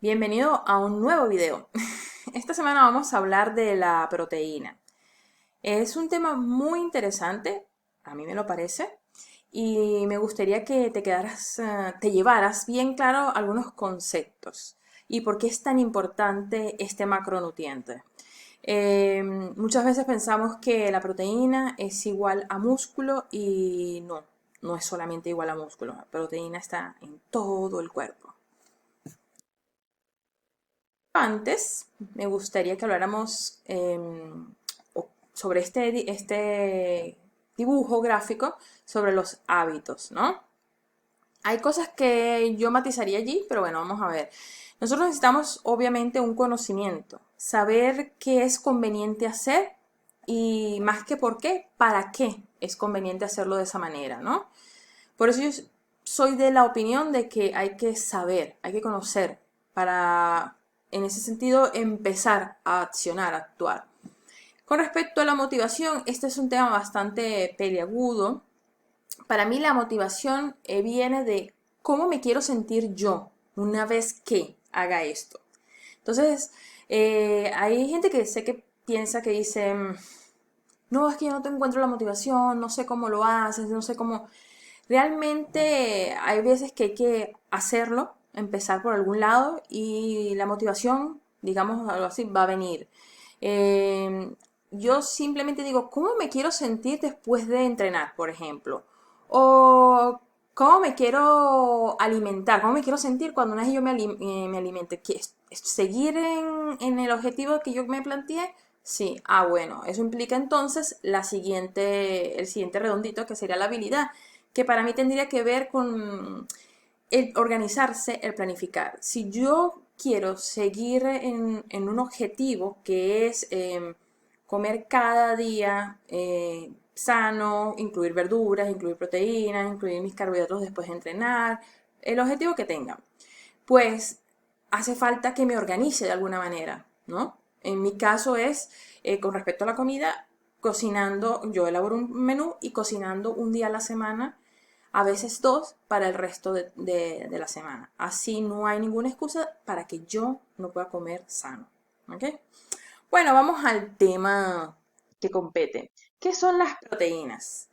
Bienvenido a un nuevo video. Esta semana vamos a hablar de la proteína. Es un tema muy interesante, a mí me lo parece, y me gustaría que te llevaras bien claro algunos conceptos y por qué es tan importante este macronutriente. Muchas veces pensamos que la proteína es igual a músculo y no, no es solamente igual a músculo. La proteína está en todo el cuerpo. Antes, me gustaría que habláramos sobre este dibujo gráfico sobre los hábitos, ¿no? Hay cosas que yo matizaría allí, pero bueno, vamos a ver. Nosotros necesitamos obviamente un conocimiento, saber qué es conveniente hacer y más que por qué, para qué es conveniente hacerlo de esa manera, ¿no? Por eso yo soy de la opinión de que hay que saber, hay que conocer para, en ese sentido, empezar a accionar, a actuar. Con respecto a la motivación, este es un tema bastante peliagudo. Para mí la motivación viene de cómo me quiero sentir yo una vez que haga esto. Entonces, hay gente que sé que piensa que dice, no, es que yo no te encuentro la motivación, no sé cómo lo haces, no sé cómo... Realmente hay veces que hay que hacerlo, empezar por algún lado y la motivación, digamos algo así, va a venir. Eh, yo simplemente digo, ¿cómo me quiero sentir después de entrenar, por ejemplo? O ¿cómo me quiero alimentar? ¿Cómo me quiero sentir cuando una vez yo me alimente? ¿Seguir en el objetivo que yo me planteé? Sí, bueno, eso implica entonces el siguiente redondito que sería la habilidad, que para mí tendría que ver con el organizarse, el planificar. Si yo quiero seguir en un objetivo que es comer cada día sano, incluir verduras, incluir proteínas, incluir mis carbohidratos después de entrenar, el objetivo que tenga, pues hace falta que me organice de alguna manera, ¿no? En mi caso es, con respecto a la comida, cocinando, yo elaboro un menú y cocinando un día a la semana, a veces dos, para el resto de la semana. Así no hay ninguna excusa para que yo no pueda comer sano, ¿ok? Bueno, vamos al tema que compete. ¿Qué son las proteínas?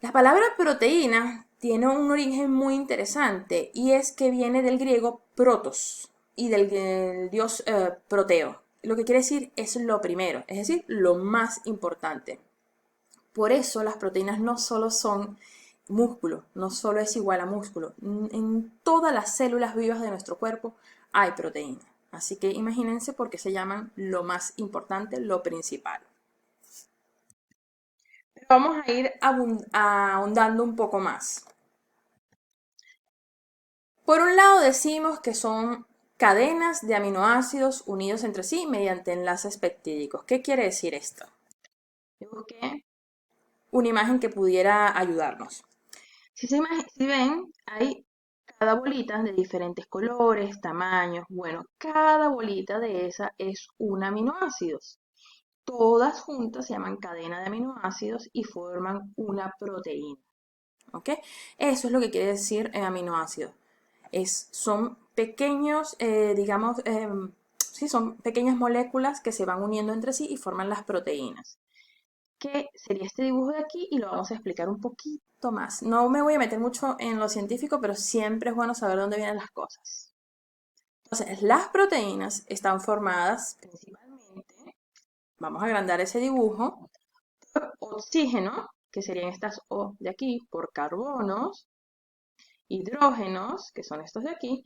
La palabra proteína tiene un origen muy interesante y es que viene del griego protos y del dios proteo. Lo que quiere decir es lo primero, es decir, lo más importante. Por eso las proteínas no solo son músculo, no solo es igual a músculo. En todas las células vivas de nuestro cuerpo hay proteína. Así que imagínense por qué se llaman lo más importante, lo principal. Pero vamos a ir ahondando un poco más. Por un lado decimos que son cadenas de aminoácidos unidos entre sí mediante enlaces peptídicos. ¿Qué quiere decir esto? Yo busqué una imagen que pudiera ayudarnos. Si ven, hay cada bolita de diferentes colores, tamaños. Bueno, cada bolita de esa es un aminoácido. Todas juntas se llaman cadena de aminoácidos y forman una proteína. ¿Ok? Eso es lo que quiere decir aminoácido. Son pequeños, digamos, sí, son pequeñas moléculas que se van uniendo entre sí y forman las proteínas. ¿Qué sería este dibujo de aquí? Y lo vamos a explicar un poquito más. No me voy a meter mucho en lo científico, pero siempre es bueno saber dónde vienen las cosas. Entonces, las proteínas están formadas principalmente, vamos a agrandar ese dibujo, por oxígeno, que serían estas O de aquí, por carbonos, hidrógenos, que son estos de aquí,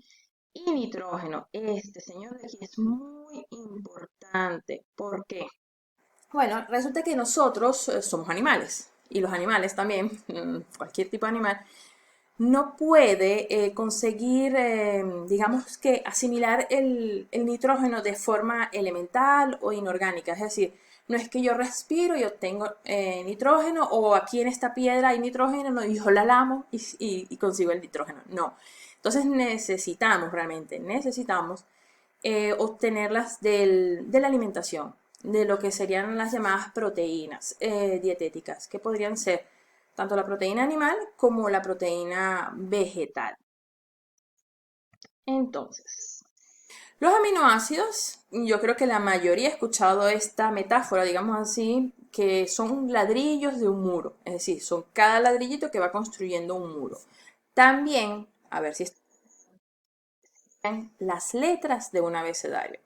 y nitrógeno. Este señor de aquí es muy importante. ¿Por qué? Bueno, resulta que nosotros somos animales y los animales también, cualquier tipo de animal, no puede conseguir, digamos que asimilar el nitrógeno de forma elemental o inorgánica. Es decir, no es que yo respiro y obtengo nitrógeno o aquí en esta piedra hay nitrógeno no, y yo la lamo y consigo el nitrógeno. No. Entonces necesitamos obtenerlas de la alimentación, de lo que serían las llamadas proteínas dietéticas, que podrían ser tanto la proteína animal como la proteína vegetal. Entonces, Los aminoácidos, yo creo que la mayoría ha escuchado esta metáfora, digamos así, que son ladrillos de un muro, es decir, son cada ladrillito que va construyendo un muro. También, a ver si están las letras de un abecedario.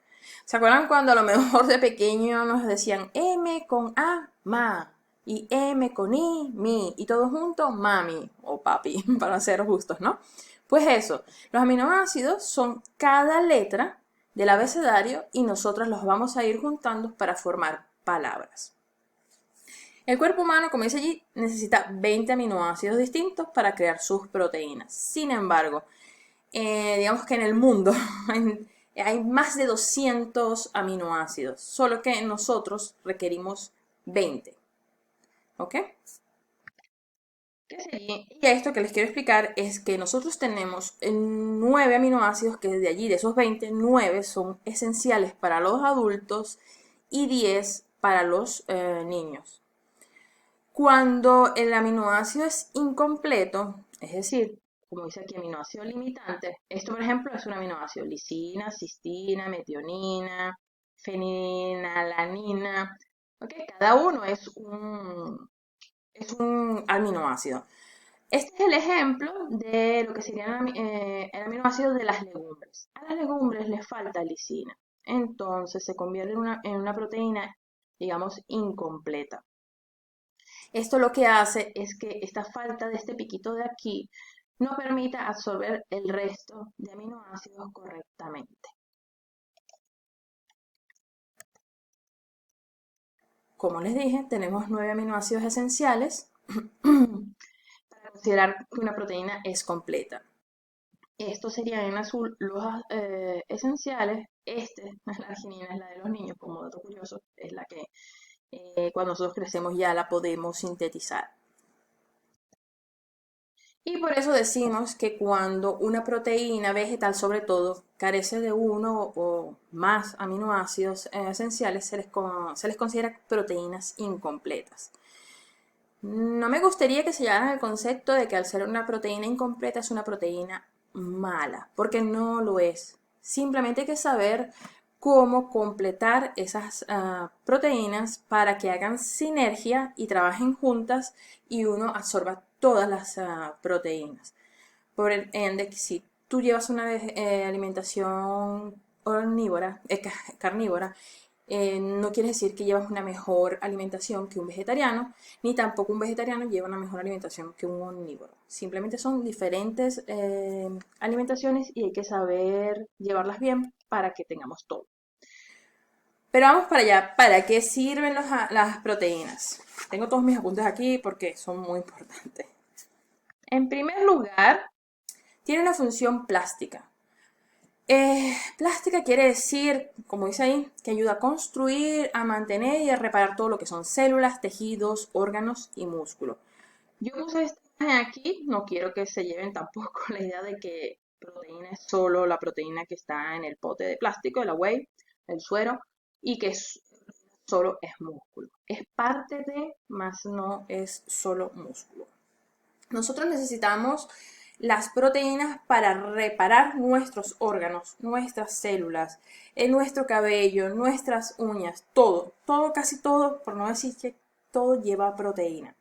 ¿Se acuerdan cuando a lo mejor de pequeño nos decían M con A, ma, y M con I, mi, y todo junto, mami o papi, para ser justos, ¿no? Pues eso, los aminoácidos son cada letra del abecedario y nosotros los vamos a ir juntando para formar palabras. El cuerpo humano, como dice allí, necesita 20 aminoácidos distintos para crear sus proteínas. Sin embargo, digamos que en el mundo hay más de 200 aminoácidos, solo que nosotros requerimos 20. ¿Ok? ¿Qué sería? Y esto que les quiero explicar es que nosotros tenemos 9 aminoácidos que de allí, de esos 20, 9 son esenciales para los adultos y 10 para los niños. Cuando el aminoácido es incompleto, es decir, como dice aquí, aminoácido limitante, esto por ejemplo es un aminoácido: lisina, cistina, metionina, fenilalanina, ¿okay? Cada uno es un aminoácido. Este es el ejemplo de lo que sería el aminoácido de las legumbres. A las legumbres les falta lisina, entonces se convierte en una proteína, digamos, incompleta. Esto lo que hace es que esta falta de este piquito de aquí no permita absorber el resto de aminoácidos correctamente. Como les dije, tenemos 9 aminoácidos esenciales para considerar que una proteína es completa. Estos serían en azul los esenciales. La arginina es la de los niños, como dato curioso, es la que cuando nosotros crecemos ya la podemos sintetizar. Y por eso decimos que cuando una proteína vegetal, sobre todo, carece de uno o más aminoácidos esenciales, se les considera proteínas incompletas. No me gustaría que se llevaran al concepto de que al ser una proteína incompleta es una proteína mala, porque no lo es. Simplemente hay que saber cómo completar esas proteínas para que hagan sinergia y trabajen juntas y uno absorba todas las proteínas. Por ende, si tú llevas una alimentación omnívora, carnívora, no quiere decir que llevas una mejor alimentación que un vegetariano, ni tampoco un vegetariano lleva una mejor alimentación que un omnívoro. Simplemente son diferentes alimentaciones y hay que saber llevarlas bien para que tengamos todo. Pero vamos para allá. ¿Para qué sirven las proteínas? Tengo todos mis apuntes aquí porque son muy importantes. En primer lugar, tiene una función plástica. Plástica quiere decir, como dice ahí, que ayuda a construir, a mantener y a reparar todo lo que son células, tejidos, órganos y músculos. Yo puse esta imagen aquí, no quiero que se lleven tampoco la idea de que proteína es solo la proteína que está en el pote de plástico, la whey, el suero, y que solo es músculo. Es parte de, más no es solo músculo. Nosotros necesitamos las proteínas para reparar nuestros órganos, nuestras células, nuestro cabello, nuestras uñas, todo, casi todo, por no decir que todo lleva proteína.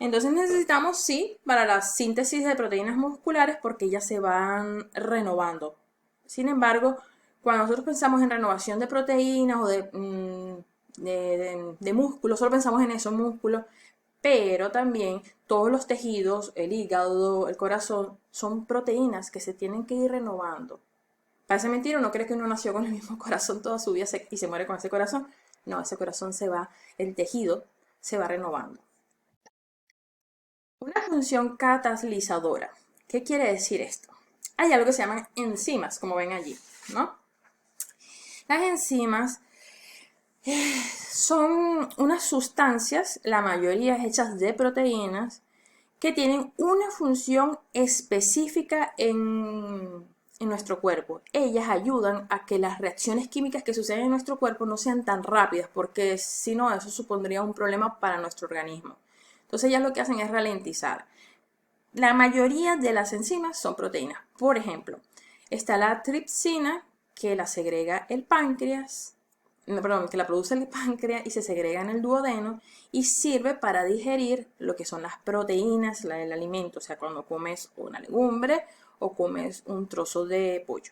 Entonces necesitamos, sí, para la síntesis de proteínas musculares porque ellas se van renovando. Sin embargo, cuando nosotros pensamos en renovación de proteínas o de músculos, solo pensamos en esos músculos, pero también todos los tejidos, el hígado, el corazón, son proteínas que se tienen que ir renovando. Parece mentira, uno cree que uno nació con el mismo corazón toda su vida y se muere con ese corazón. No, ese corazón se va, el tejido se va renovando. Una función catalizadora. ¿Qué quiere decir esto? Hay algo que se llaman enzimas, como ven allí, ¿no? Las enzimas son unas sustancias, la mayoría hechas de proteínas, que tienen una función específica en nuestro cuerpo. Ellas ayudan a que las reacciones químicas que suceden en nuestro cuerpo no sean tan rápidas, porque si no, eso supondría un problema para nuestro organismo. Entonces ellas lo que hacen es ralentizar. La mayoría de las enzimas son proteínas. Por ejemplo, está la tripsina, que la segrega el páncreas, no, perdón, que la produce el páncreas y se segrega en el duodeno y sirve para digerir lo que son las proteínas del alimento, o sea, cuando comes una legumbre o comes un trozo de pollo.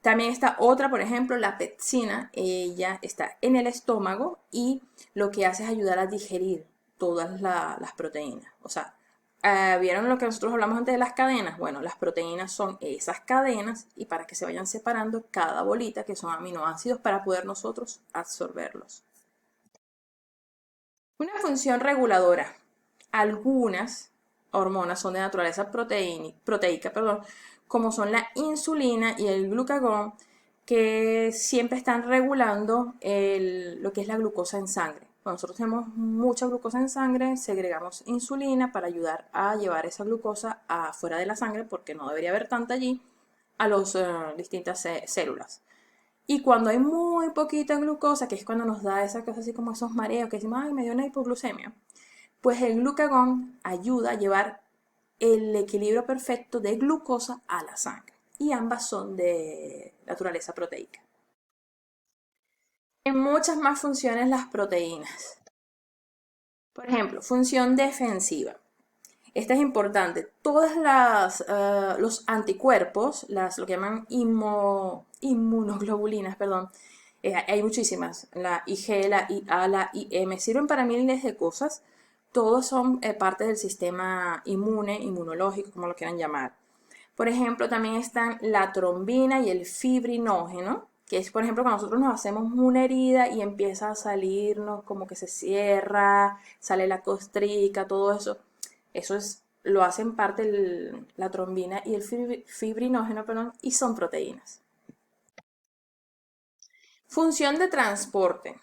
También está otra, por ejemplo, la pepsina. Ella está en el estómago y lo que hace es ayudar a digerir todas las proteínas. O sea, ¿vieron lo que nosotros hablamos antes de las cadenas? Bueno, las proteínas son esas cadenas y para que se vayan separando cada bolita, que son aminoácidos, para poder nosotros absorberlos. Una función reguladora. Algunas hormonas son de naturaleza proteica, como son la insulina y el glucagón, que siempre están regulando lo que es la glucosa en sangre. Cuando nosotros tenemos mucha glucosa en sangre, segregamos insulina para ayudar a llevar esa glucosa afuera de la sangre, porque no debería haber tanta allí, a las distintas células. Y cuando hay muy poquita glucosa, que es cuando nos da esa cosa así como esos mareos, que decimos, ay, me dio una hipoglucemia, pues el glucagón ayuda a llevar el equilibrio perfecto de glucosa a la sangre. Y ambas son de naturaleza proteica. En muchas más funciones las proteínas. Por ejemplo, función defensiva. Esta es importante. Todos los anticuerpos, lo que llaman inmunoglobulinas, perdón, hay muchísimas. La IG, la IA, la IM, sirven para miles de cosas. Todos son parte del sistema inmunológico, como lo quieran llamar. Por ejemplo, también están la trombina y el fibrinógeno, que es, por ejemplo, cuando nosotros nos hacemos una herida y empieza a salirnos como que se cierra, sale la costrica, todo eso. Lo hacen parte la trombina y el fibrinógeno, perdón, y son proteínas. Función de transporte.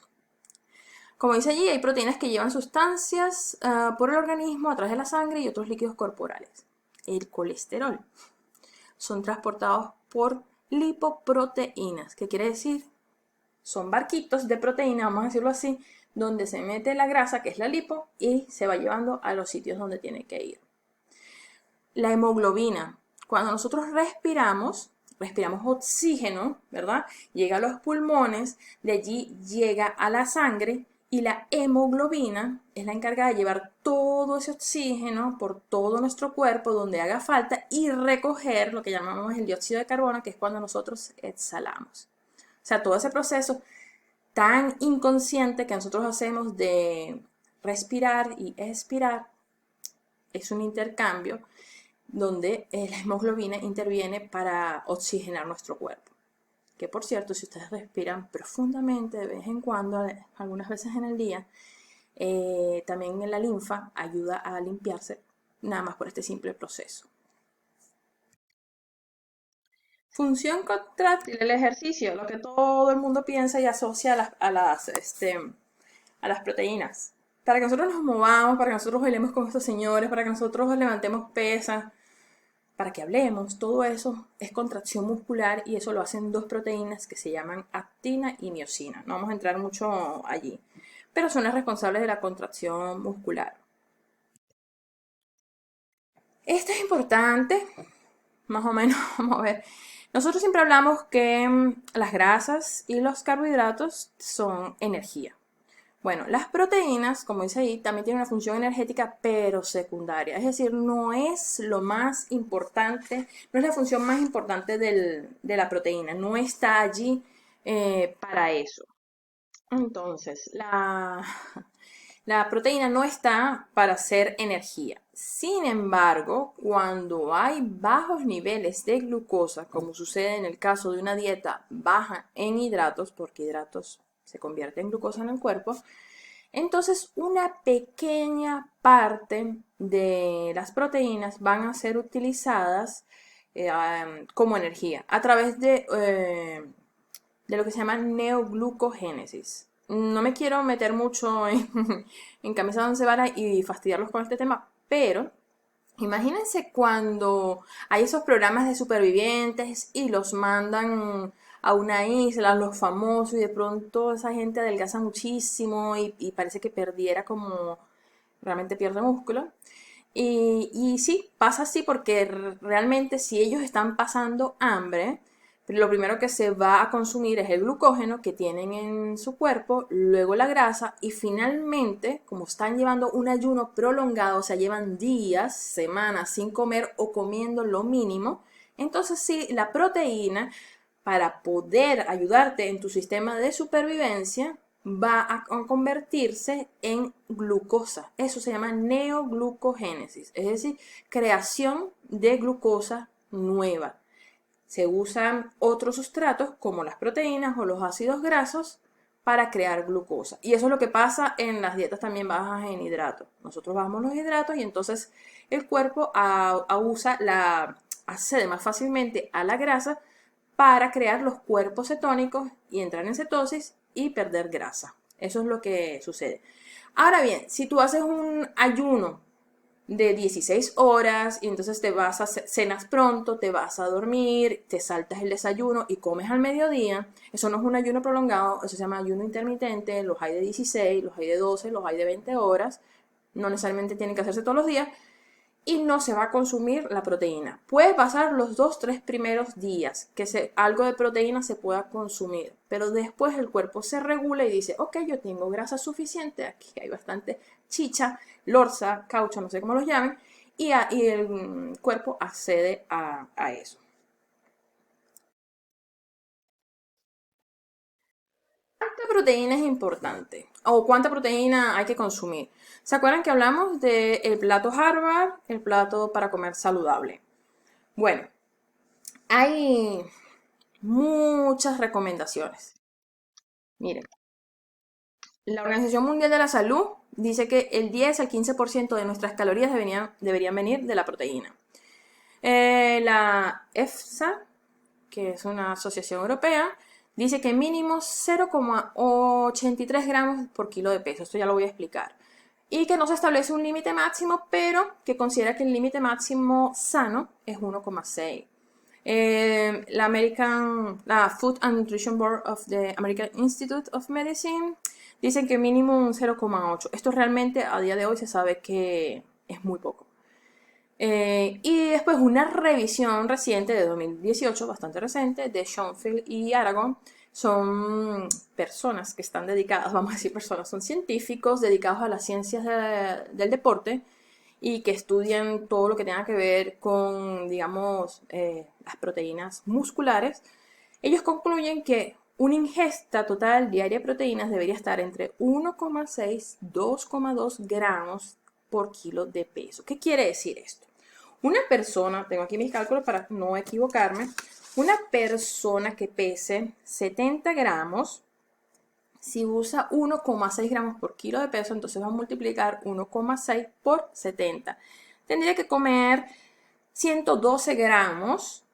Como dice allí, hay proteínas que llevan sustancias por el organismo a través de la sangre y otros líquidos corporales. El colesterol. Son transportados por lipoproteínas. ¿Qué quiere decir? Son barquitos de proteína, vamos a decirlo así, donde se mete la grasa, que es la lipo, y se va llevando a los sitios donde tiene que ir. La hemoglobina. Cuando nosotros respiramos oxígeno, ¿verdad? Llega a los pulmones, de allí llega a la sangre y la hemoglobina es la encargada de llevar todo ese oxígeno por todo nuestro cuerpo donde haga falta y recoger lo que llamamos el dióxido de carbono, que es cuando nosotros exhalamos. O sea, todo ese proceso tan inconsciente que nosotros hacemos de respirar y expirar es un intercambio donde la hemoglobina interviene para oxigenar nuestro cuerpo. Que por cierto, si ustedes respiran profundamente de vez en cuando, algunas veces en el día, también en la linfa ayuda a limpiarse, nada más por este simple proceso. Función contráctil, el ejercicio, lo que todo el mundo piensa y asocia a las proteínas. Para que nosotros nos movamos, para que nosotros bailemos con estos señores, para que nosotros levantemos pesas, para que hablemos, todo eso es contracción muscular y eso lo hacen dos proteínas que se llaman actina y miosina. No vamos a entrar mucho allí, pero son las responsables de la contracción muscular. Esto es importante, más o menos, vamos a ver. Nosotros siempre hablamos que las grasas y los carbohidratos son energía. Bueno, las proteínas, como dice ahí, también tienen una función energética, pero secundaria. Es decir, no es lo más importante, no es la función más importante de la proteína. No está allí para eso. Entonces, la proteína no está para hacer energía. Sin embargo, cuando hay bajos niveles de glucosa, como sucede en el caso de una dieta baja en hidratos, porque hidratos se convierte en glucosa en el cuerpo, entonces una pequeña parte de las proteínas van a ser utilizadas como energía a través de lo que se llama neoglucogénesis. No me quiero meter mucho en camisa de once varas y fastidiarlos con este tema, pero imagínense cuando hay esos programas de supervivientes y los mandan a una isla, los famosos, y de pronto esa gente adelgaza muchísimo y parece que perdiera como realmente pierde músculo. Y sí, pasa así porque realmente si ellos están pasando hambre, lo primero que se va a consumir es el glucógeno que tienen en su cuerpo, luego la grasa y finalmente, como están llevando un ayuno prolongado, o sea, llevan días, semanas sin comer o comiendo lo mínimo, entonces sí, la proteína, para poder ayudarte en tu sistema de supervivencia, va a convertirse en glucosa. Eso se llama neoglucogénesis, es decir, creación de glucosa nueva. Se usan otros sustratos como las proteínas o los ácidos grasos para crear glucosa. Y eso es lo que pasa en las dietas también bajas en hidratos. Nosotros bajamos los hidratos y entonces el cuerpo accede más fácilmente a la grasa para crear los cuerpos cetónicos y entrar en cetosis y perder grasa. Eso es lo que sucede. Ahora bien, si tú haces un ayuno de 16 horas y entonces te vas a cenas pronto, te vas a dormir, te saltas el desayuno y comes al mediodía, eso no es un ayuno prolongado, eso se llama ayuno intermitente, los hay de 16, los hay de 12, los hay de 20 horas, no necesariamente tienen que hacerse todos los días, y no se va a consumir la proteína. Puede pasar los 2-3 primeros días que algo de proteína se pueda consumir, pero después el cuerpo se regula y dice, ok, yo tengo grasa suficiente, aquí hay bastante chicha, lorza, caucho, no sé cómo los llamen, y el cuerpo accede a eso. ¿Cuánta proteína es importante? ¿O cuánta proteína hay que consumir? ¿Se acuerdan que hablamos del plato Harvard, el plato para comer saludable? Bueno, hay muchas recomendaciones. Miren, la Organización Mundial de la Salud dice que el 10 al 15% de nuestras calorías deberían venir de la proteína. La EFSA, que es una asociación europea, dice que mínimo 0,83 gramos por kilo de peso. Esto ya lo voy a explicar. Y que no se establece un límite máximo, pero que considera que el límite máximo sano es 1,6. La Food and Nutrition Board of the American Institute of Medicine dicen que mínimo un 0,8. Esto realmente a día de hoy se sabe que es muy poco. Y después una revisión reciente de 2018, bastante reciente, de Schoenfeld y Aragon, son personas que están dedicadas, vamos a decir personas, son científicos dedicados a las ciencias del deporte y que estudian todo lo que tenga que ver con, digamos, las proteínas musculares. Ellos concluyen que una ingesta total diaria de proteínas debería estar entre 1,6 y 2,2 gramos por kilo de peso. ¿Qué quiere decir esto? Una persona, tengo aquí mis cálculos para no equivocarme, una persona que pese 70 gramos, si usa 1,6 gramos por kilo de peso, entonces va a multiplicar 1,6 por 70. Tendría que comer 112 gramos,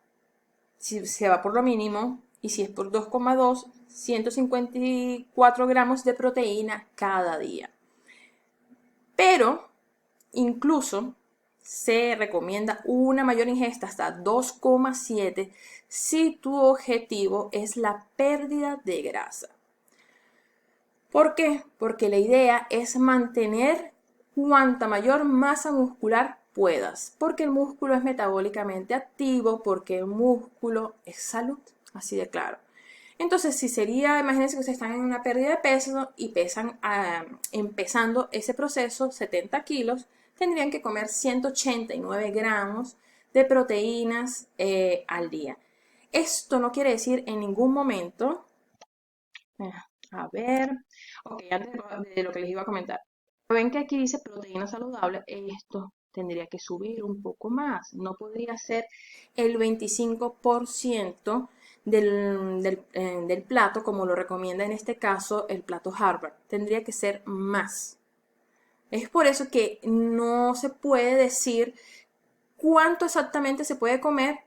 si se va por lo mínimo, y si es por 2,2, 154 gramos de proteína cada día. Pero, incluso, se recomienda una mayor ingesta hasta 2,7 si tu objetivo es la pérdida de grasa. ¿Por qué? Porque la idea es mantener cuanta mayor masa muscular puedas, porque el músculo es metabólicamente activo, porque el músculo es salud, así de claro. Entonces, si sería, imagínense que ustedes están en una pérdida de peso y pesan, empezando ese proceso, 70 kilos, tendrían que comer 189 gramos de proteínas al día. Esto no quiere decir en ningún momento, a ver, ok, antes de lo que les iba a comentar, ven que aquí dice proteína saludable, esto tendría que subir un poco más, no podría ser el 25% del plato, como lo recomienda en este caso el plato Harvard, tendría que ser más. Es por eso que no se puede decir cuánto exactamente se puede comer,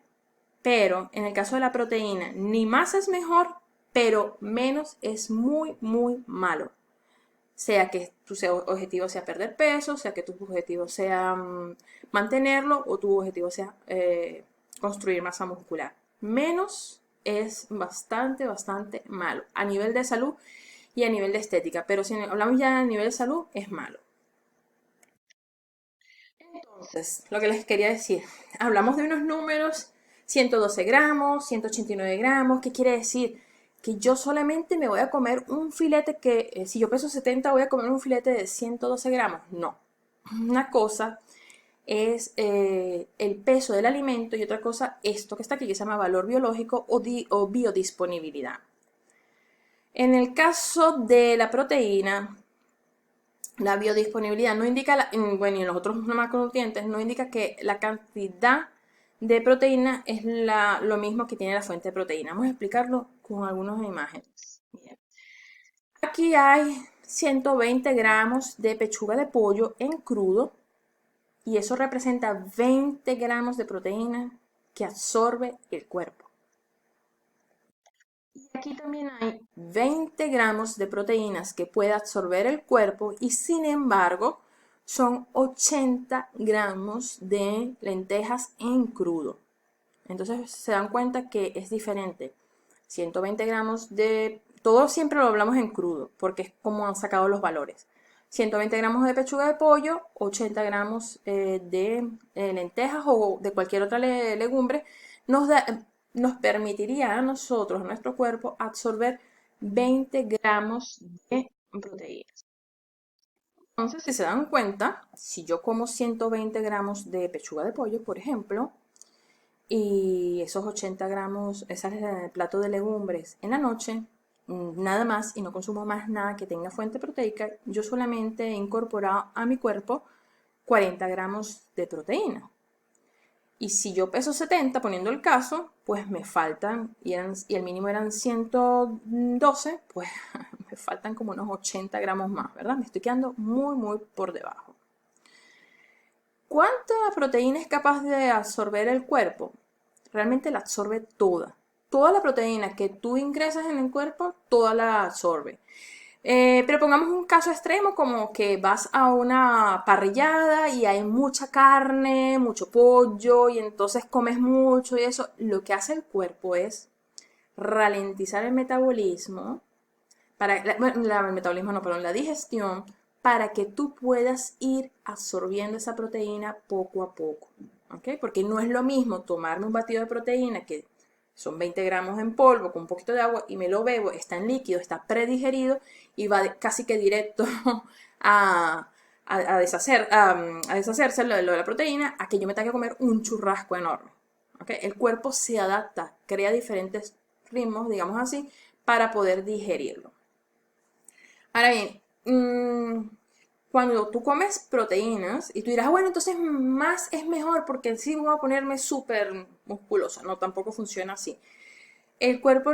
pero en el caso de la proteína, ni más es mejor, pero menos es muy, muy malo. Sea que tu objetivo sea perder peso, sea que tu objetivo sea mantenerlo o tu objetivo sea construir masa muscular. Menos es bastante, bastante malo a nivel de salud y a nivel de estética. Pero si hablamos ya a nivel de salud, es malo. Entonces, lo que les quería decir, hablamos de unos números 112 gramos, 189 gramos. ¿Qué quiere decir? Que yo solamente me voy a comer un filete que, si yo peso 70, voy a comer un filete de 112 gramos. No. Una cosa es el peso del alimento y otra cosa esto que está aquí, que se llama valor biológico o biodisponibilidad. En el caso de la proteína, la biodisponibilidad no indica, bueno, y en los otros macronutrientes, no indica que la cantidad de proteína es lo mismo que tiene la fuente de proteína. Vamos a explicarlo con algunas imágenes. Bien. Aquí hay 120 gramos de pechuga de pollo en crudo y eso representa 20 gramos de proteína que absorbe el cuerpo. Y aquí también hay 20 gramos de proteínas que puede absorber el cuerpo y sin embargo son 80 gramos de lentejas en crudo. Entonces se dan cuenta que es diferente. 120 gramos de... Todo siempre lo hablamos en crudo porque es como han sacado los valores. 120 gramos de pechuga de pollo, 80 gramos de lentejas o de cualquier otra legumbre, nos permitiría a nosotros, a nuestro cuerpo, absorber 20 gramos de proteínas. Entonces, si se dan cuenta, si yo como 120 gramos de pechuga de pollo, por ejemplo, y esos 80 gramos, ese es el plato de legumbres en la noche, nada más, y no consumo más nada que tenga fuente proteica, yo solamente he incorporado a mi cuerpo 40 gramos de proteína. Y si yo peso 70, poniendo el caso, pues me faltan, y el mínimo eran 112, pues me faltan como unos 80 gramos más, ¿verdad? Me estoy quedando muy, muy por debajo. ¿Cuánta proteína es capaz de absorber el cuerpo? Realmente la absorbe toda. Toda la proteína que tú ingresas en el cuerpo, toda la absorbe. Pero pongamos un caso extremo como que vas a una parrillada y hay mucha carne, mucho pollo y entonces comes mucho y eso. Lo que hace el cuerpo es ralentizar el metabolismo, el metabolismo no, perdón, la digestión, para que tú puedas ir absorbiendo esa proteína poco a poco. ¿Ok? Porque no es lo mismo tomarme un batido de proteína que son 20 gramos en polvo con un poquito de agua y me lo bebo, está en líquido, está predigerido y va casi que directo a deshacerse lo de la proteína, a que yo me tenga que comer un churrasco enorme. ¿Okay? El cuerpo se adapta, crea diferentes ritmos, digamos así, para poder digerirlo. Ahora bien, cuando tú comes proteínas y tú dirás, bueno, entonces más es mejor porque sí voy a ponerme súper musculosa. No, tampoco funciona así. El cuerpo,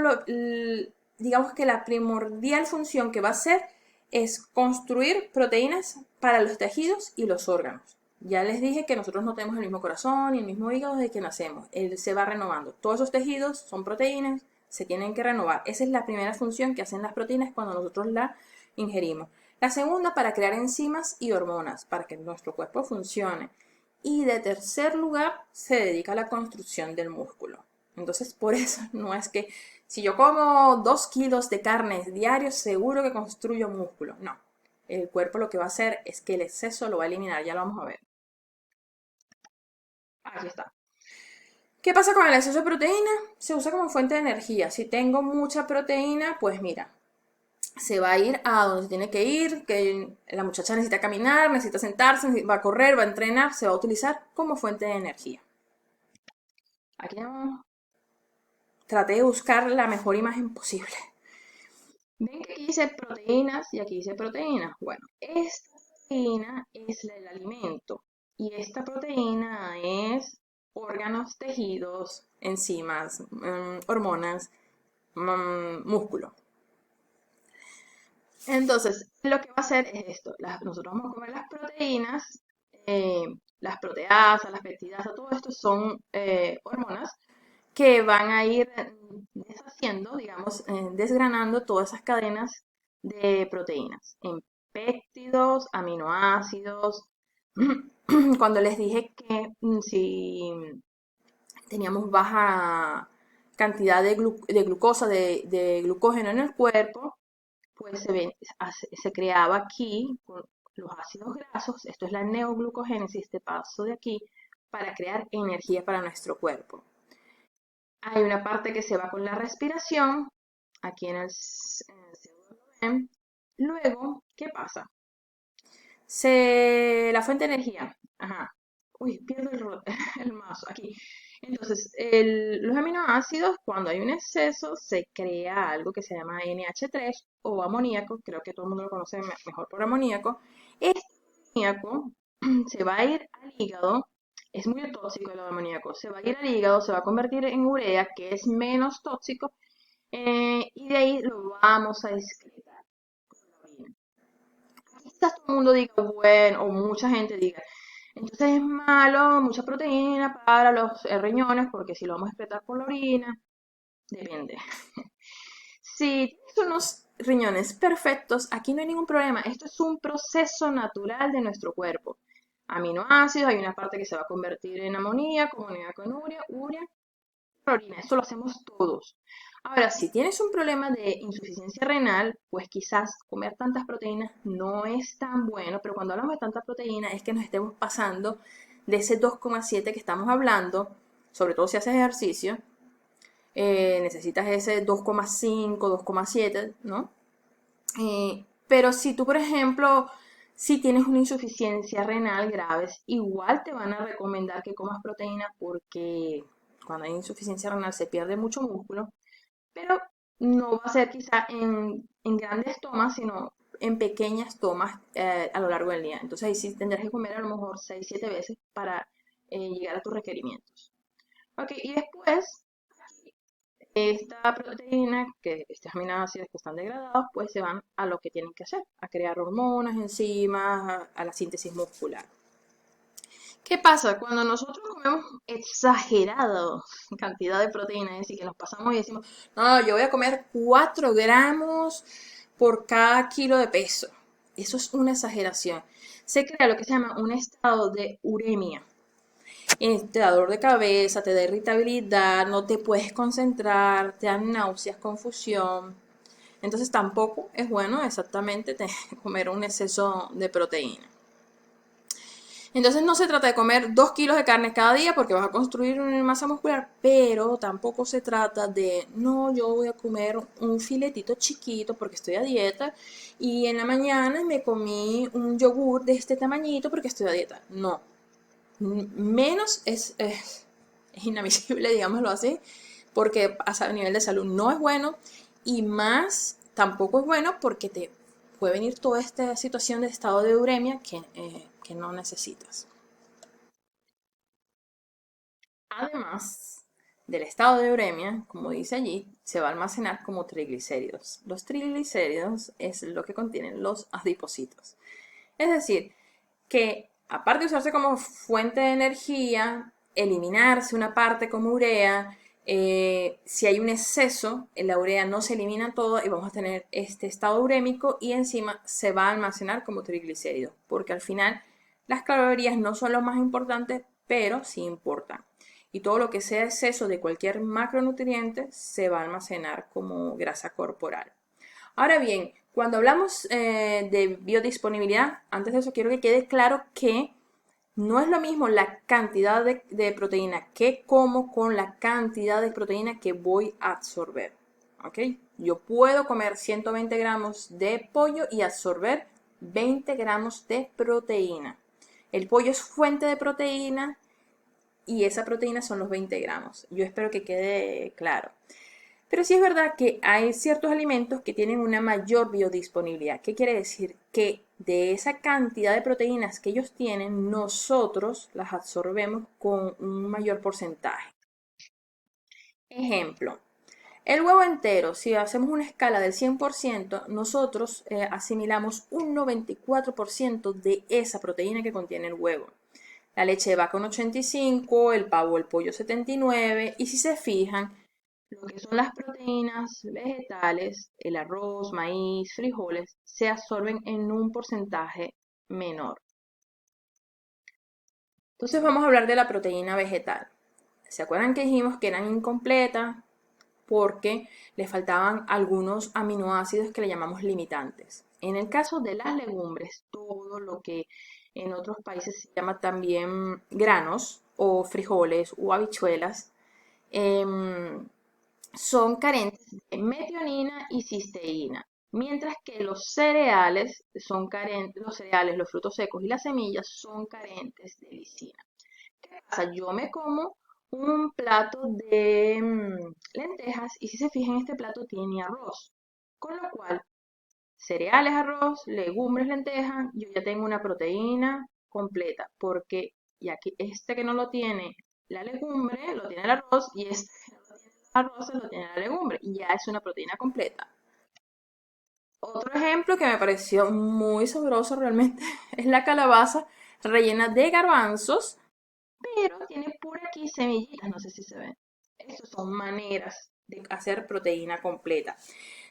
digamos que la primordial función que va a hacer es construir proteínas para los tejidos y los órganos. Ya les dije que nosotros no tenemos el mismo corazón y el mismo hígado desde que nacemos. Él se va renovando. Todos esos tejidos son proteínas, se tienen que renovar. Esa es la primera función que hacen las proteínas cuando nosotros las ingerimos. La segunda, para crear enzimas y hormonas, para que nuestro cuerpo funcione. Y de tercer lugar, se dedica a la construcción del músculo. Entonces, por eso no es que si yo como 2 kilos de carne diarios, seguro que construyo músculo. No, el cuerpo lo que va a hacer es que el exceso lo va a eliminar, ya lo vamos a ver. Aquí está. ¿Qué pasa con el exceso de proteína? Se usa como fuente de energía. Si tengo mucha proteína, pues mira, se va a ir a donde se tiene que ir, que la muchacha necesita caminar, necesita sentarse, va a correr, va a entrenar, se va a utilizar como fuente de energía. Aquí traté de buscar la mejor imagen posible. Ven que aquí dice proteínas y aquí dice proteínas. Bueno, esta proteína es el alimento y esta proteína es órganos, tejidos, enzimas, hormonas, músculo. Entonces, lo que va a hacer es esto. Nosotros vamos a comer las proteínas, las proteasas, las peptidasas, todo esto son hormonas que van a ir deshaciendo, digamos, desgranando todas esas cadenas de proteínas en péptidos, aminoácidos. Cuando les dije que si teníamos baja cantidad de glucosa, de glucógeno en el cuerpo, pues se creaba aquí con los ácidos grasos, esto es la neoglucogénesis, este paso de aquí, para crear energía para nuestro cuerpo. Hay una parte que se va con la respiración, aquí en el pseudoabdomen. Luego, ¿qué pasa? La fuente de energía. Ajá. Uy, pierdo el mazo aquí. Entonces, los aminoácidos, cuando hay un exceso, se crea algo que se llama NH3 o amoníaco. Creo que todo el mundo lo conoce mejor por amoníaco. Este amoníaco se va a ir al hígado. Es muy tóxico el amoníaco. Se va a ir al hígado, se va a convertir en urea, que es menos tóxico, y de ahí lo vamos a excretar con la orina. Quizás todo el mundo diga, bueno, o mucha gente diga, entonces es malo, mucha proteína para los riñones, porque si lo vamos a excretar por la orina, depende. Si tienes unos riñones perfectos, aquí no hay ningún problema. Esto es un proceso natural de nuestro cuerpo. Aminoácidos, hay una parte que se va a convertir en amoníaco, amoníaco en urea, orina. Esto lo hacemos todos. Ahora, si tienes un problema de insuficiencia renal, pues quizás comer tantas proteínas no es tan bueno, pero cuando hablamos de tanta proteína es que nos estemos pasando de ese 2,7 que estamos hablando, sobre todo si haces ejercicio, necesitas ese 2,5, 2,7, ¿no? Pero si tú, por ejemplo, si tienes una insuficiencia renal grave, igual te van a recomendar que comas proteína porque cuando hay insuficiencia renal se pierde mucho músculo, pero no va a ser quizá en grandes tomas, sino en pequeñas tomas a lo largo del día. Entonces ahí sí tendrás que comer a lo mejor 6, 7 veces para llegar a tus requerimientos. Ok, y después esta proteína, que estos aminoácidos que están degradados, pues se van a lo que tienen que hacer, a crear hormonas, enzimas, a la síntesis muscular. ¿Qué pasa? Cuando nosotros comemos exagerado cantidad de proteína, es decir, que nos pasamos y decimos, no, yo voy a comer 4 gramos por cada kilo de peso. Eso es una exageración. Se crea lo que se llama un estado de uremia. Te da dolor de cabeza, te da irritabilidad, no te puedes concentrar, te dan náuseas, confusión. Entonces tampoco es bueno exactamente comer un exceso de proteína. Entonces no se trata de comer 2 kilos de carne cada día porque vas a construir una masa muscular, pero tampoco se trata de, no, yo voy a comer un filetito chiquito porque estoy a dieta y en la mañana me comí un yogur de este tamañito porque estoy a dieta. No, menos es inadmisible, digámoslo así, porque a nivel de salud no es bueno y más tampoco es bueno porque te puede venir toda esta situación de estado de uremia que no necesitas. Además del estado de uremia, como dice allí, se va a almacenar como triglicéridos. Los triglicéridos es lo que contienen los adipocitos. Es decir, que aparte de usarse como fuente de energía, eliminarse una parte como urea, si hay un exceso, en la urea no se elimina todo y vamos a tener este estado urémico y encima se va a almacenar como triglicéridos, porque al final las calorías no son lo más importante, pero sí importan. Y todo lo que sea exceso de cualquier macronutriente se va a almacenar como grasa corporal. Ahora bien, cuando hablamos de biodisponibilidad, antes de eso quiero que quede claro que no es lo mismo la cantidad de proteína que como con la cantidad de proteína que voy a absorber. ¿Ok? Yo puedo comer 120 gramos de pollo y absorber 20 gramos de proteína. El pollo es fuente de proteína y esa proteína son los 20 gramos. Yo espero que quede claro. Pero sí es verdad que hay ciertos alimentos que tienen una mayor biodisponibilidad. ¿Qué quiere decir? Que de esa cantidad de proteínas que ellos tienen, nosotros las absorbemos con un mayor porcentaje. Ejemplo, el huevo entero, si hacemos una escala del 100%, nosotros asimilamos un 94% de esa proteína que contiene el huevo. La leche de vaca un 85%, el pavo, el pollo 79%, y si se fijan, lo que son las proteínas vegetales, el arroz, maíz, frijoles, se absorben en un porcentaje menor. Entonces vamos a hablar de la proteína vegetal. ¿Se acuerdan que dijimos que eran incompletas? Porque le faltaban algunos aminoácidos que le llamamos limitantes. En el caso de las legumbres, todo lo que en otros países se llama también granos o frijoles o habichuelas, son carentes de metionina y cisteína, mientras que los cereales son carentes, los cereales, los frutos secos y las semillas son carentes de lisina. ¿Qué pasa? Yo me como un plato de lentejas y si se fijan, este plato tiene arroz, con lo cual cereales, arroz, legumbres, lentejas, yo ya tengo una proteína completa, porque ya que este que no lo tiene la legumbre, lo tiene el arroz, y este que no lo tiene el arroz, lo tiene la legumbre, y ya es una proteína completa. Otro ejemplo que me pareció muy sabroso realmente es la calabaza rellena de garbanzos, pero tiene por aquí semillitas, no sé si se ven. Estas son maneras de hacer proteína completa.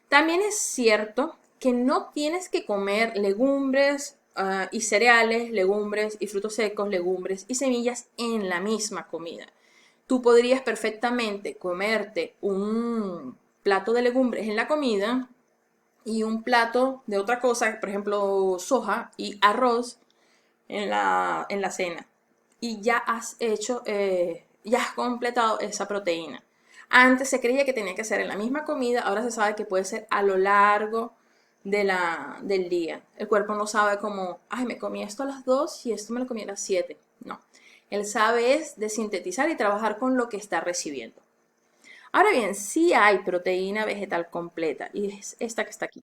También es cierto que no tienes que comer legumbres y cereales, legumbres y frutos secos, legumbres y semillas en la misma comida. Tú podrías perfectamente comerte un plato de legumbres en la comida y un plato de otra cosa, por ejemplo, soja y arroz en la cena. Y ya has hecho, ya has completado esa proteína. Antes se creía que tenía que ser en la misma comida, ahora se sabe que puede ser a lo largo del día. El cuerpo no sabe como, ay, me comí esto a las 2 y esto me lo comí a las 7. No. Él sabe es de sintetizar y trabajar con lo que está recibiendo. Ahora bien, sí hay proteína vegetal completa y es esta que está aquí.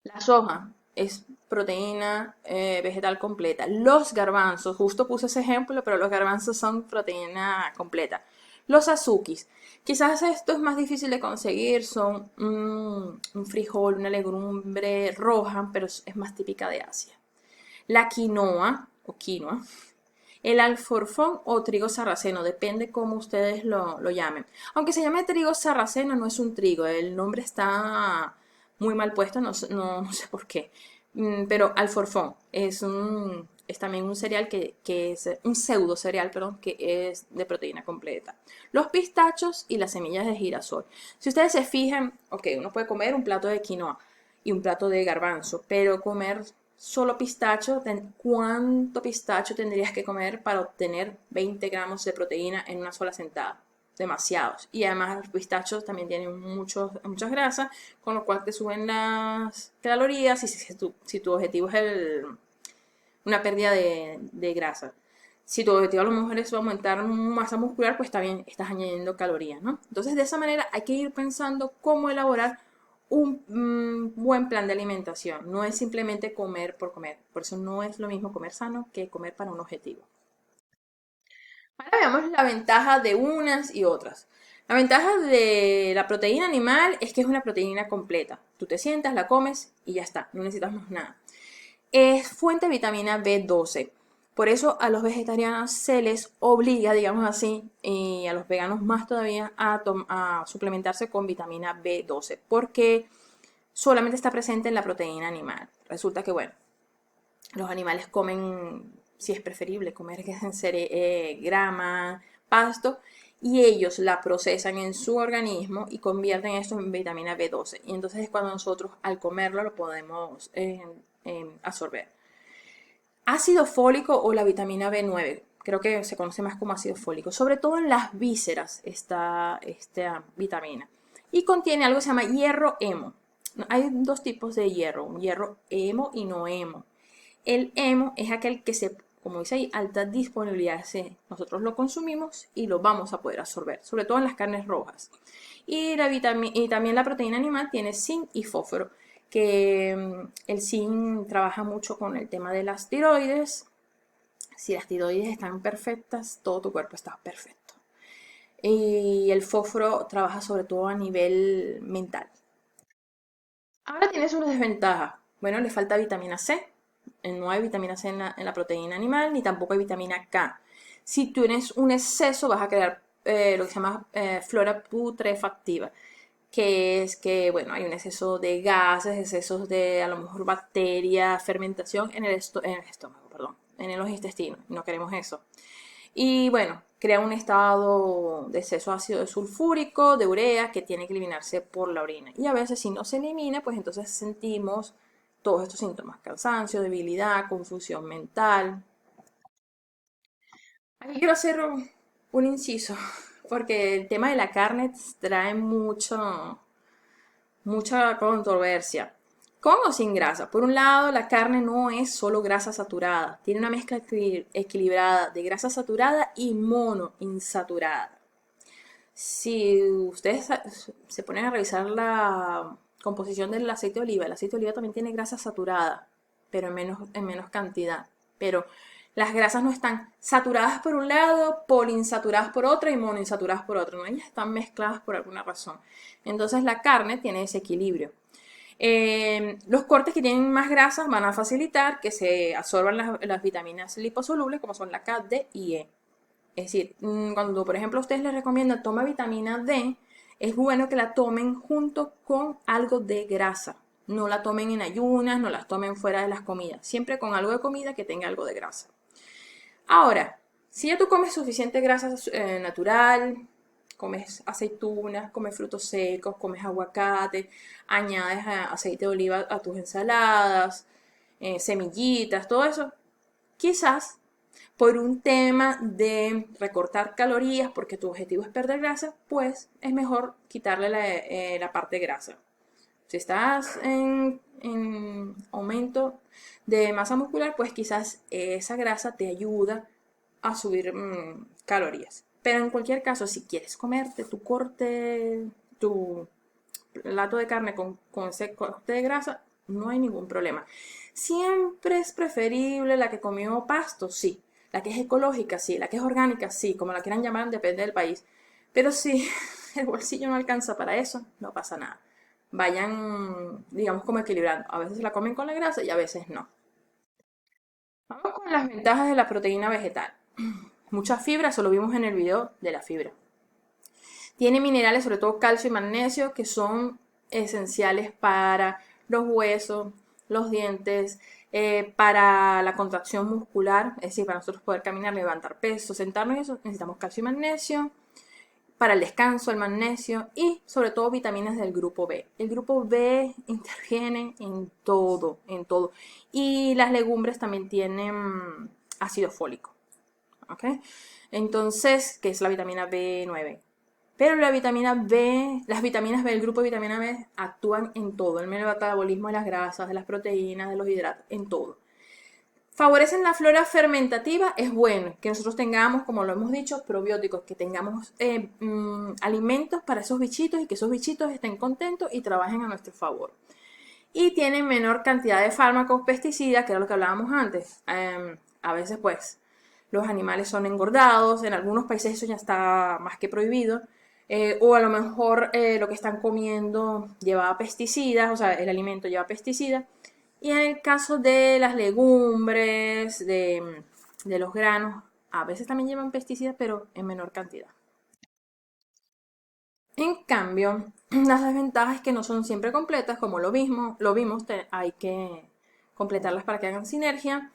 La soja es proteína vegetal completa. Los garbanzos, justo puse ese ejemplo, pero los garbanzos son proteína completa. Los azukis, quizás esto es más difícil de conseguir, son un frijol, una legumbre roja, pero es más típica de Asia. La quinoa o quinoa, el alforfón o trigo sarraceno, depende cómo ustedes lo llamen. Aunque se llame trigo sarraceno, no es un trigo, el nombre está muy mal puesto, no sé por qué. Pero alforfón es también un cereal que es un pseudo cereal, perdón, que es de proteína completa. Los pistachos y las semillas de girasol. Si ustedes se fijan, ok, uno puede comer un plato de quinoa y un plato de garbanzo, pero comer solo pistacho, ¿cuánto pistacho tendrías que comer para obtener 20 gramos de proteína en una sola sentada? Demasiados. Y además los pistachos también tienen muchas grasas, con lo cual te suben las calorías y si tu objetivo es una pérdida de grasa. Si tu objetivo a lo mejor es aumentar masa muscular, pues también estás añadiendo calorías, ¿no? Entonces, de esa manera hay que ir pensando cómo elaborar un buen plan de alimentación. No es simplemente comer por comer. Por eso no es lo mismo comer sano que comer para un objetivo. Ahora veamos la ventaja de unas y otras. La ventaja de la proteína animal es que es una proteína completa. Tú te sientas, la comes y ya está. No necesitas más nada. Es fuente de vitamina B12. Por eso a los vegetarianos se les obliga, digamos así, y a los veganos más todavía, a suplementarse con vitamina B12, porque solamente está presente en la proteína animal. Resulta que, bueno, los animales comen, si es preferible, comer grama, pasto, y ellos la procesan en su organismo y convierten esto en vitamina B12. Y entonces es cuando nosotros al comerlo lo podemos absorber. Ácido fólico o la vitamina B9, creo que se conoce más como ácido fólico, sobre todo en las vísceras está esta vitamina. Y contiene algo que se llama hierro hemo. Hay dos tipos de hierro, un hierro hemo y no hemo. El hemo es aquel que como dice ahí, alta disponibilidad. Nosotros lo consumimos y lo vamos a poder absorber, sobre todo en las carnes rojas. Y también la proteína animal tiene zinc y fósforo, que el zinc trabaja mucho con el tema de las tiroides. Si las tiroides están perfectas, todo tu cuerpo está perfecto. Y el fósforo trabaja sobre todo a nivel mental. Ahora tienes una desventaja. Bueno, le falta vitamina C. No hay vitamina C en la proteína animal, ni tampoco hay vitamina K. Si tienes un exceso, vas a crear lo que se llama flora putrefactiva, que es que, bueno, hay un exceso de gases, excesos de, a lo mejor, bacterias, fermentación en el estómago, perdón, en los intestinos. No queremos eso. Y bueno, crea un estado de exceso de ácido sulfúrico, de urea, que tiene que eliminarse por la orina. Y a veces si no se elimina, pues entonces sentimos todos estos síntomas: cansancio, debilidad, confusión mental. Aquí quiero hacer un inciso. porque el tema de la carne trae mucha controversia. Con o sin grasa. Por un lado, la carne no es solo grasa saturada, tiene una mezcla equilibrada de grasa saturada y monoinsaturada. Si ustedes se ponen a revisar la composición del aceite de oliva, el aceite de oliva también tiene grasa saturada, pero en menos cantidad. Pero las grasas no están saturadas por un lado, poliinsaturadas por otro y monoinsaturadas por otro, ¿no? Ellas están mezcladas por alguna razón. Entonces la carne tiene ese equilibrio. Los cortes que tienen más grasas van a facilitar que se absorban las vitaminas liposolubles, como son la K, D y E. Es decir, cuando por ejemplo ustedes les recomiendan toma vitamina D, es bueno que la tomen junto con algo de grasa. No la tomen en ayunas, no la tomen fuera de las comidas. Siempre con algo de comida que tenga algo de grasa. Ahora, si ya tú comes suficiente grasa natural, comes aceitunas, comes frutos secos, comes aguacate, añades aceite de oliva a tus ensaladas, semillitas, todo eso, quizás por un tema de recortar calorías, porque tu objetivo es perder grasa, pues es mejor quitarle la parte grasa. Si estás en aumento de masa muscular, pues quizás esa grasa te ayuda a subir calorías. Pero en cualquier caso, si quieres comerte tu plato de carne con ese corte de grasa, no hay ningún problema. Siempre es preferible la que comió pasto, sí. La que es ecológica, sí. La que es orgánica, sí. Como la quieran llamar, depende del país. Pero si el bolsillo no alcanza para eso, no pasa nada. Vayan, digamos, como equilibrando. A veces la comen con la grasa y a veces no. Vamos con las ventajas de la proteína vegetal. Mucha fibra, eso lo vimos en el video de la fibra. Tiene minerales, sobre todo calcio y magnesio, que son esenciales para los huesos, los dientes, para la contracción muscular, es decir, para nosotros poder caminar, levantar peso, sentarnos y eso, necesitamos calcio y magnesio. Para el descanso, el magnesio y sobre todo vitaminas del grupo B. El grupo B interviene en todo, en todo. Y las legumbres también tienen ácido fólico. ¿Ok? Entonces, ¿qué es la vitamina B9? Pero la vitamina B, las vitaminas B, el grupo de vitamina B actúan en todo, en el metabolismo de las grasas, de las proteínas, de los hidratos, en todo. Favorecen la flora fermentativa, es bueno que nosotros tengamos, como lo hemos dicho, probióticos, que tengamos alimentos para esos bichitos y que esos bichitos estén contentos y trabajen a nuestro favor. Y tienen menor cantidad de fármacos, pesticidas, que era lo que hablábamos antes. A veces pues los animales son engordados, en algunos países eso ya está más que prohibido. O a lo mejor lo que están comiendo lleva pesticidas, o sea, el alimento lleva pesticidas. Y en el caso de las legumbres, de los granos, a veces también llevan pesticidas, pero en menor cantidad. En cambio, las desventajas es que no son siempre completas, como lo vimos, hay que completarlas para que hagan sinergia.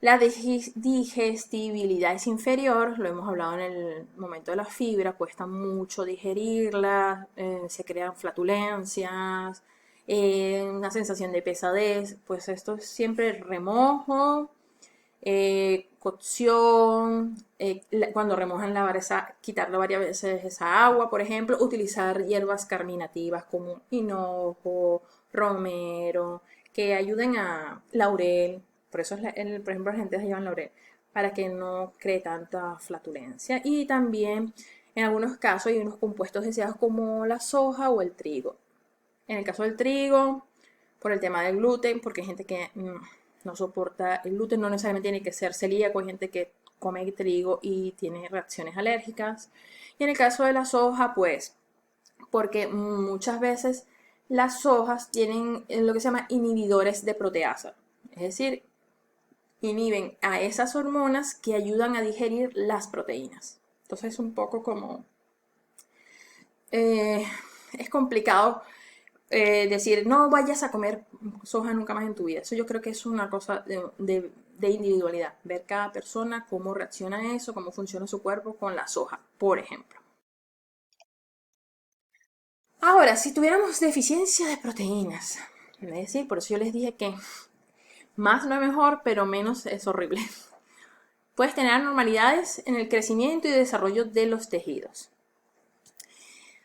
La digestibilidad es inferior, lo hemos hablado en el momento de la fibra, cuesta mucho digerirla, se crean flatulencias, una sensación de pesadez, pues esto es siempre remojo, cocción, cuando remojan quitarle varias veces esa agua, por ejemplo, utilizar hierbas carminativas como hinojo, romero, que ayuden a laurel, por eso por ejemplo la gente se lleva laurel, para que no cree tanta flatulencia. Y también en algunos casos hay unos compuestos deseados como la soja o el trigo. En el caso del trigo, por el tema del gluten, porque hay gente que no soporta el gluten, no necesariamente tiene que ser celíaco, hay gente que come trigo y tiene reacciones alérgicas. Y en el caso de la soja, pues, porque muchas veces las sojas tienen lo que se llama inhibidores de proteasa, es decir, inhiben a esas hormonas que ayudan a digerir las proteínas. Entonces es un poco como... es complicado decir, no vayas a comer soja nunca más en tu vida. Eso yo creo que es una cosa de individualidad. Ver cada persona cómo reacciona a eso, cómo funciona su cuerpo con la soja, por ejemplo. Ahora, si tuviéramos deficiencia de proteínas, es decir, por eso yo les dije que más no es mejor, pero menos es horrible. Puedes tener anormalidades en el crecimiento y desarrollo de los tejidos.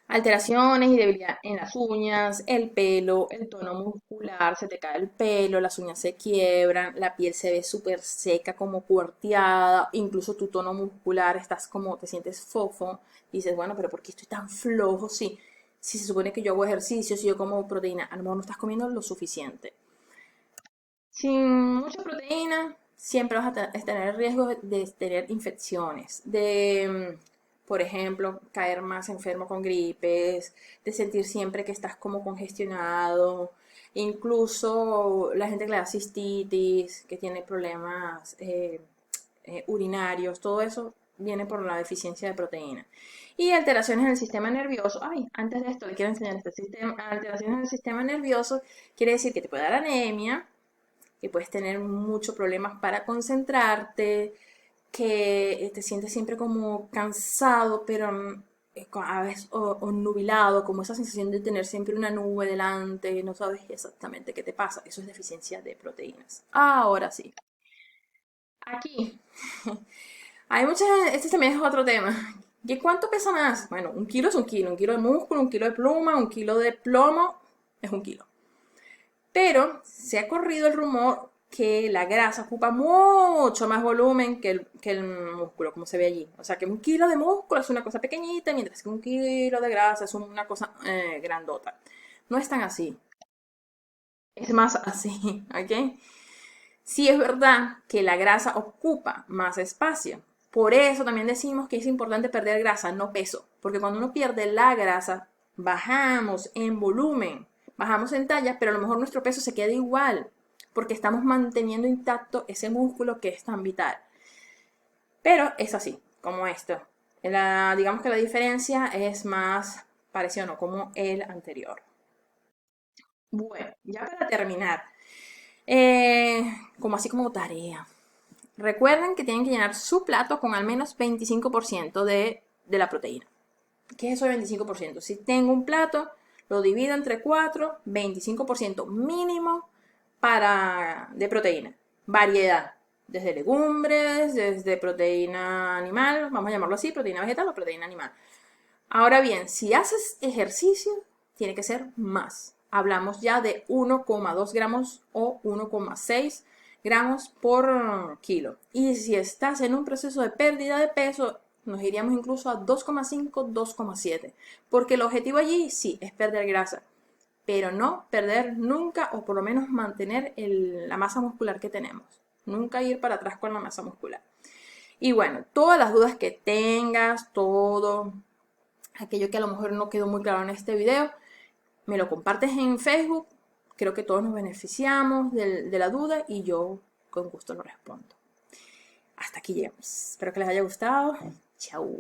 Alteraciones y debilidad en las uñas, el pelo, el tono muscular, se te cae el pelo, las uñas se quiebran, la piel se ve súper seca, como cuarteada, incluso tu tono muscular, estás como, te sientes fofo, dices, bueno, pero ¿por qué estoy tan flojo? Sí, si se supone que yo hago ejercicio, si yo como proteína, a lo mejor no estás comiendo lo suficiente. Sin mucha proteína, siempre vas a tener el riesgo de tener infecciones, de, por ejemplo, caer más enfermo con gripes, de sentir siempre que estás como congestionado, incluso la gente que le da cistitis, que tiene problemas urinarios, todo eso viene por la deficiencia de proteína. Y alteraciones en el sistema nervioso. Ay, antes de esto le quiero enseñar este sistema. Alteraciones en el sistema nervioso quiere decir que te puede dar anemia, que puedes tener muchos problemas para concentrarte, que te sientes siempre como cansado, pero a veces o nubilado, como esa sensación de tener siempre una nube delante, no sabes exactamente qué te pasa. Eso es deficiencia de proteínas. Ahora sí. Aquí hay muchas, este también es otro tema. ¿Y cuánto pesa más? Bueno, un kilo es un kilo de músculo, un kilo de pluma, un kilo de plomo es un kilo. Pero se ha corrido el rumor que la grasa ocupa mucho más volumen que el músculo, como se ve allí. O sea, que un kilo de músculo es una cosa pequeñita, mientras que un kilo de grasa es una cosa grandota. No es tan así. Es más así, ¿ok? Sí es verdad que la grasa ocupa más espacio. Por eso también decimos que es importante perder grasa, no peso. Porque cuando uno pierde la grasa, bajamos en volumen, bajamos en talla, pero a lo mejor nuestro peso se queda igual. Porque estamos manteniendo intacto ese músculo que es tan vital. Pero es así, como esto. Digamos que la diferencia es más parecida, no como el anterior. Bueno, ya para terminar, como así como tarea. Recuerden que tienen que llenar su plato con al menos 25% de la proteína. ¿Qué es eso de 25%? Si tengo un plato, lo divido entre 4, 25% mínimo de proteína. Variedad. Desde legumbres, desde proteína animal, vamos a llamarlo así, proteína vegetal o proteína animal. Ahora bien, si haces ejercicio, tiene que ser más. Hablamos ya de 1,2 gramos o 1,6 gramos por kilo. Y si estás en un proceso de pérdida de peso, nos iríamos incluso a 2,5, 2,7. Porque el objetivo allí sí es perder grasa, pero no perder nunca o por lo menos mantener la masa muscular que tenemos. Nunca ir para atrás con la masa muscular. Y bueno, todas las dudas que tengas, todo aquello que a lo mejor no quedó muy claro en este video, me lo compartes en Facebook. Creo que todos nos beneficiamos de la duda y yo con gusto lo respondo. Hasta aquí llegamos. Espero que les haya gustado. Chao.